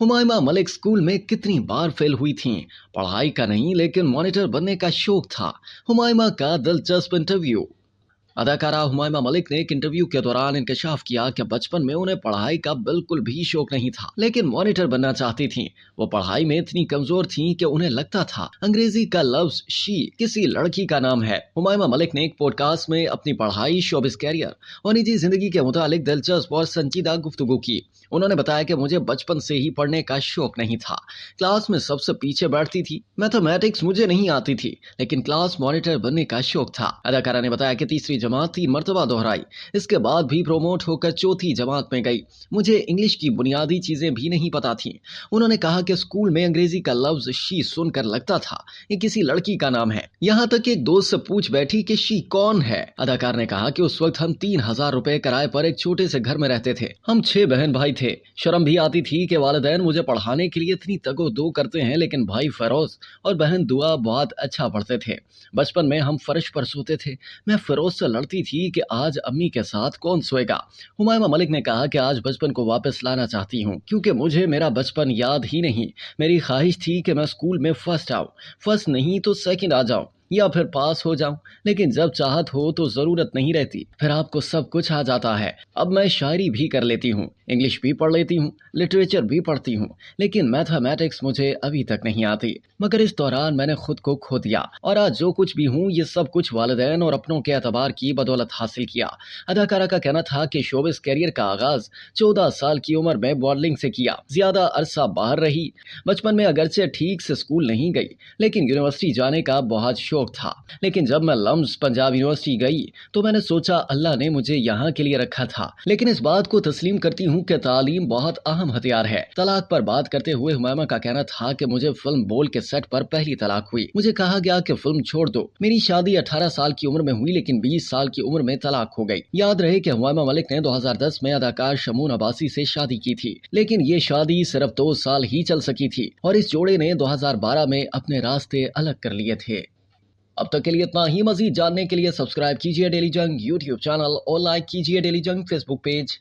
Humaima Malik school में कितनी बार fail हुई थीं? पढ़ाई का नहीं लेकिन मॉनिटर बनने का शौक था। हुमायमा का दिलचस्प इंटरव्यू। अदाकारा हुमायमा मलिक ने एक इंटरव्यू के दौरान इंकशाफ किया कि बचपन में उन्हें पढ़ाई का बिल्कुल भी शौक नहीं था, लेकिन मॉनिटर बनना चाहती थीं। वो पढ़ाई में इतनी कमजोर थीं कि उन्हें लगता था अंग्रेजी का लफ्ज शी किसी लड़की का नाम है। हुमायमा मलिक ने एक पॉडकास्ट में अपनी पढ़ाई, शोबिस कैरियर और निजी जिंदगी के मुतालिक दिलचस्प और संजीदा गुफ्तगू की। उन्होंने बताया कि मुझे बचपन से ही पढ़ने का शौक नहीं था। क्लास में सबसे पीछे बैठती थी। मैथमेटिक्स मुझे नहीं आती थी, लेकिन क्लास मॉनिटर बनने का शौक था। अदाकारा ने बताया कि तीसरी जमात 3 मरतबा दोहराई, इसके बाद भी प्रोमोट होकर चौथी जमात में गई। मुझे इंग्लिश की बुनियादी चीजें भी नहीं पता थीं। उन्होंने कहा कि स्कूल में अंग्रेजी का लफ्ज शी सुनकर लगता था ये किसी लड़की का नाम है। यहाँ तक एक दोस्त से पूछ बैठी कि शी कौन है। अदाकार ने कहा कि उस वक्त हम 3,000 रुपए किराए पर एक छोटे से घर में रहते थे। हम 6 बहन भाई थे। शर्म भी आती थी कि वालिदैन मुझे पढ़ाने के लिए इतनी तगो-दो करते हैं, लेकिन भाई फरोज और बहन दुआ बहुत अच्छा पढ़ते थे। बचपन में हम फर्श पर सोते थे। मैं फिरोज से लड़ती थी कि आज अम्मी के साथ कौन सोएगा। हुमायमा मलिक ने कहा कि आज बचपन को वापस लाना चाहती हूँ, क्योंकि मुझे मेरा बचपन याद ही नहीं। मेरी ख्वाहिश थी कि मैं स्कूल में फर्स्ट आऊँ, फर्स्ट नहीं तो सेकंड आ जाऊँ या फिर पास हो जाऊं, लेकिन जब चाहत हो तो जरूरत नहीं रहती, फिर आपको सब कुछ आ जाता है। अब मैं शायरी भी कर लेती हूँ, इंग्लिश भी पढ़ लेती हूँ, लिटरेचर भी पढ़ती हूँ, लेकिन मैथमेटिक्स मुझे अभी तक नहीं आती। मगर इस दौरान मैंने खुद को खो दिया और आज जो कुछ भी हूँ ये सब कुछ वालिदैन और अपनों के एतबार की बदौलत हासिल किया। अदाकारा का कहना था कि शोबिस कैरियर का आगाज 14 साल की उम्र में मॉडलिंग से किया। ज्यादा अरसा बाहर रही। बचपन में अगरचे ठीक से स्कूल नहीं गई, लेकिन यूनिवर्सिटी जाने का बहुत शौक था। लेकिन जब मैं लम्स पंजाब यूनिवर्सिटी गई तो मैंने सोचा अल्लाह ने मुझे यहाँ के लिए रखा था। लेकिन इस बात को तस्लीम करती हूँ कि तालीम बहुत अहम हथियार है। तलाक पर बात करते हुए हुमायमा का कहना था कि मुझे फिल्म बोल के सेट पर पहली तलाक हुई। मुझे कहा गया कि फिल्म छोड़ दो। मेरी शादी 18 साल की उम्र में हुई, लेकिन 20 साल की उम्र में तलाक हो गई। याद रहे कि हुमायमा मलिक ने 2010 में अदाकार शमून अब्बासी से शादी की थी, लेकिन ये शादी सिर्फ 2 साल ही चल सकी थी और इस जोड़े ने 2012 में अपने रास्ते अलग कर लिए थे। अब तक के लिए इतना ही। मजीद जानने के लिए सब्सक्राइब कीजिए डेली जंग यूट्यूब चैनल और लाइक कीजिए डेली जंग फेसबुक पेज।